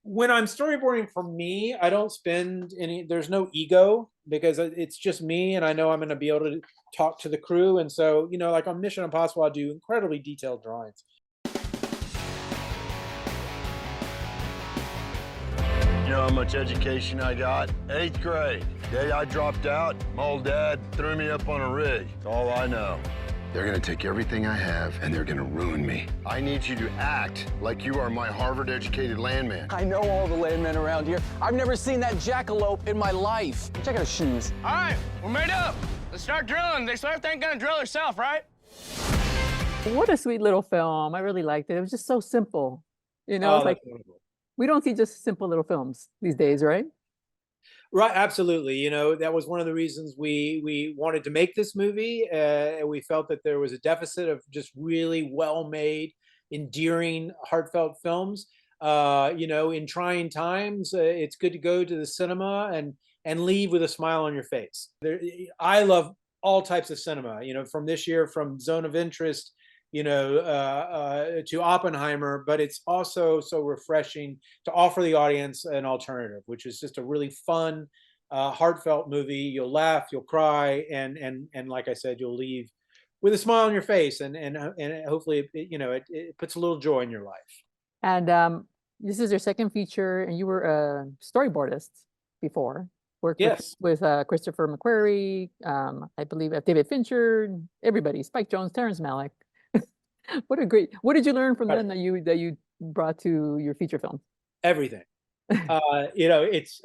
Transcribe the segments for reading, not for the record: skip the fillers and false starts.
When I'm storyboarding for me, I don't spend any, there's no ego because it's just me and I know I'm going to be able to talk to the crew. And so, like on Mission Impossible, I do incredibly detailed drawings. You know how much education I got? 8th grade. Day I dropped out, my old dad threw me up on a rig. That's all I know. They're gonna take everything I have and they're gonna ruin me. I need you to act like you are my Harvard-educated landman. I know all the landmen around here. I've never seen that jackalope in my life. Check out his shoes. All right, we're made up. Let's start drilling. They sort of ain't gonna drill herself, right? What a sweet little film. I really liked it. It was just so simple. It's Oh, like, that's wonderful. we don't see just simple little films these days, right? Right, absolutely. That was one of the reasons we wanted to make this movie. We felt that there was a deficit of just really well-made, endearing, heartfelt films. In trying times, it's good to go to the cinema and leave with a smile on your face. I love all types of cinema. From this year, from Zone of Interest, to Oppenheimer, but it's also so refreshing to offer the audience an alternative, which is just a really fun, heartfelt movie. You'll laugh, you'll cry, and like I said, you'll leave with a smile on your face, and hopefully, it puts a little joy in your life. And this is your second feature, and you were a storyboardist before. Worked Yes. with Christopher McQuarrie, I believe David Fincher, everybody, Spike Jonze, Terrence Malick. What did you learn from them that you brought to your feature film? Everything. It's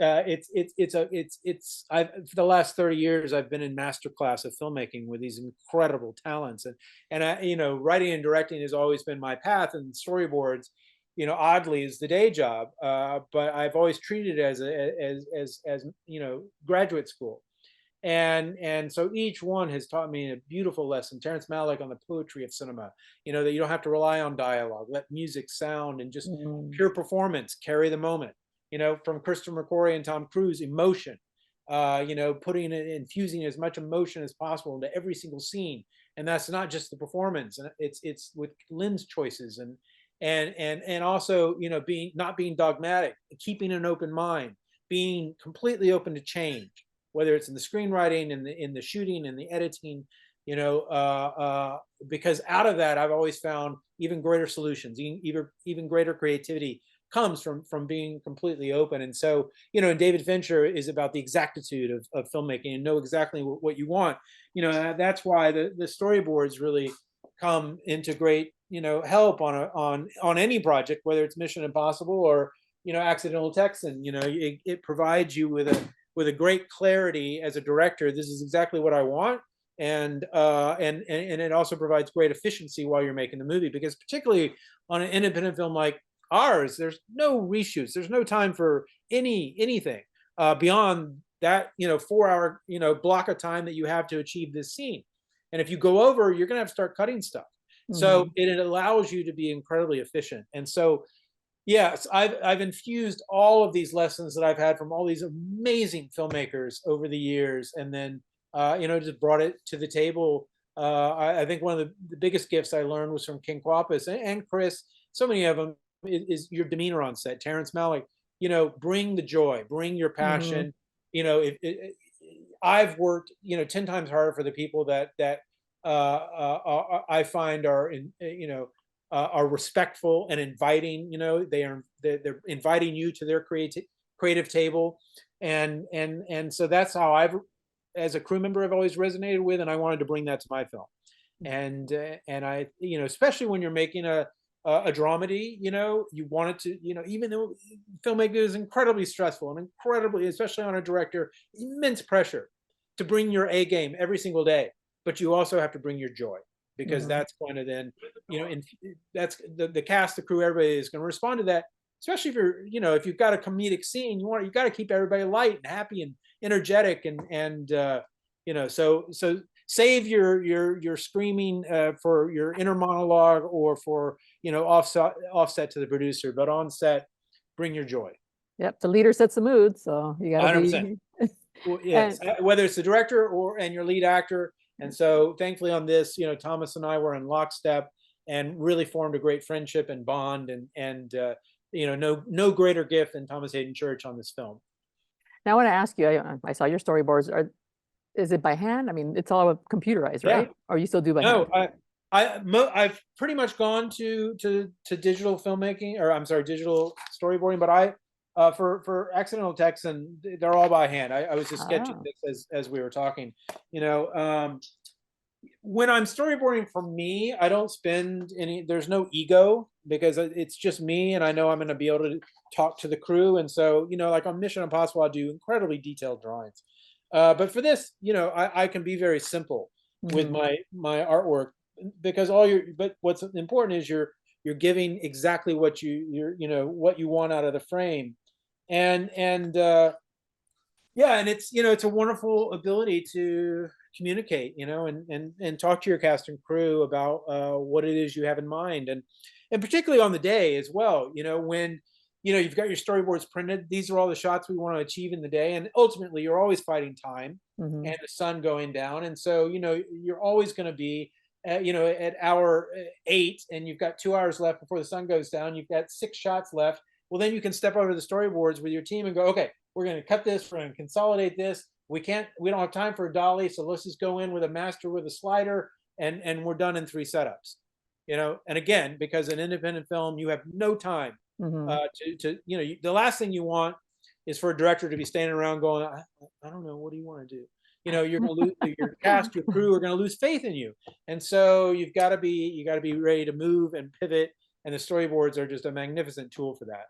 I've for the last 30 years I've been in master class of filmmaking with these incredible talents, and writing and directing has always been my path, and storyboards, oddly, is the day job. But I've always treated it as graduate school. And so each one has taught me a beautiful lesson. Terrence Malick on the poetry of cinema, that you don't have to rely on dialogue, let music, sound, and just pure performance carry the moment. From Christopher McQuarrie and Tom Cruise, emotion, infusing as much emotion as possible into every single scene. And that's not just the performance, and it's with lens choices and also, not being dogmatic, keeping an open mind, being completely open to change, whether it's in the screenwriting, in the shooting, in the editing, because out of that, I've always found even greater solutions, even greater creativity comes from being completely open. And so, and David Fincher is about the exactitude of filmmaking and know exactly what you want. That's why the storyboards really come into great, help on any project, whether it's Mission Impossible or, Accidental Texan. It provides you with a great clarity as a director. This is exactly what I want, and it also provides great efficiency while you're making the movie, because particularly on an independent film like ours, there's no reshoots, there's no time for anything beyond that 4-hour block of time that you have to achieve this scene. And if you go over, you're gonna have to start cutting stuff. So it allows you to be incredibly efficient. And so yes, I've infused all of these lessons that I've had from all these amazing filmmakers over the years, and then just brought it to the table. I think one of the biggest gifts I learned was from King Kwapis and Chris. So many of them is your demeanor on set. Terrence Malick, bring the joy, bring your passion. I've worked 10 times harder for the people that I find are respectful and inviting. They're inviting you to their creative table, and so that's how I've, as a crew member, I've always resonated with, and I wanted to bring that to my film. And I, especially when you're making a dramedy, you want it to, even though filmmaking is incredibly stressful and incredibly, especially on a director, immense pressure to bring your A game every single day, but you also have to bring your joy, because that's going to then, that's the cast, the crew, everybody is going to respond to that. Especially if you're, if you've got a comedic scene, you got to keep everybody light and happy and energetic, and so save your screaming for your inner monologue, or for offset to the producer, but on set, bring your joy. Yep, the leader sets the mood, so you got to 100%. be. Well, yes, whether it's the director and your lead actor. And so thankfully on this, Thomas and I were in lockstep and really formed a great friendship and bond, and no greater gift than Thomas Hayden Church on this film. Now I want to ask you, I saw your storyboards. Is it by hand? I mean, it's all computerized, Yeah. right? Or you still do by hand? No, I've pretty much gone to digital filmmaking, or I'm sorry, digital storyboarding. But for Accidental Texan, they're all by hand. I was just sketching Oh. this as we were talking. When I'm storyboarding for me, I don't spend any. There's no ego because it's just me, and I know I'm going to be able to talk to the crew. And so, like on Mission Impossible, I do incredibly detailed drawings. But for this, I can be very simple with Mhm. my artwork, because but what's important is you're giving exactly what what you want out of the frame. And yeah, and it's a wonderful ability to communicate, and talk to your cast and crew about what it is you have in mind, and particularly on the day as well, when you've got your storyboards printed. These are all the shots we want to achieve in the day, and ultimately you're always fighting time Mhm. and the sun going down. And so you're always going to be at hour 8, and you've got 2 hours left before the sun goes down. You've got 6 shots left. Well, then you can step over to the storyboards with your team and go, okay, we're going to cut this, we're going to consolidate this. We don't have time for a dolly, so let's just go in with a master with a slider, and we're done in 3 setups. And again, because an independent film, you have no time Mhm. the last thing you want is for a director to be standing around going, I don't know, what do you want to do? You're going to lose your cast, your crew are going to lose faith in you. And so you got to be ready to move and pivot. And the storyboards are just a magnificent tool for that.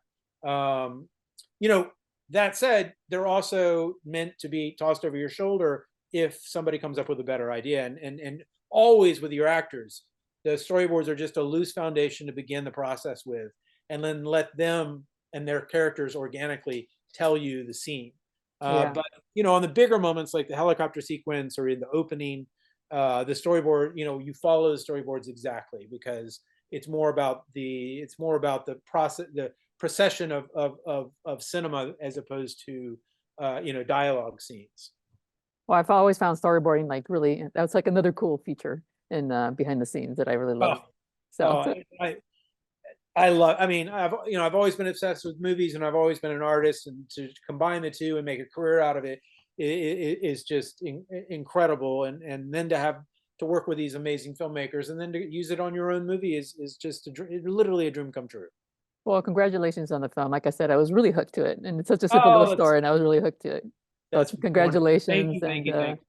You know, that said, they're also meant to be tossed over your shoulder if somebody comes up with a better idea. And always with your actors, the storyboards are just a loose foundation to begin the process with, and then let them and their characters organically tell you the scene. Yeah. But on the bigger moments like the helicopter sequence or in the opening, the storyboard, you follow the storyboards exactly, because it's more about the process, the procession of cinema, as opposed to dialogue scenes. Well, I've always found storyboarding like really, that's like another cool feature in behind the scenes that I really love. Oh, So, oh, I love. I mean, I've always been obsessed with movies, and I've always been an artist, and to combine the two and make a career out of it is just incredible. And then to have to work with these amazing filmmakers, and then to use it on your own movie is just literally a dream come true. well, congratulations on the film. Like I said, I was really hooked to it, and it's such a simple little Oh, story, and I was really hooked to it. So, that's wonderful. Thank congratulations, you, thank and you, thank you.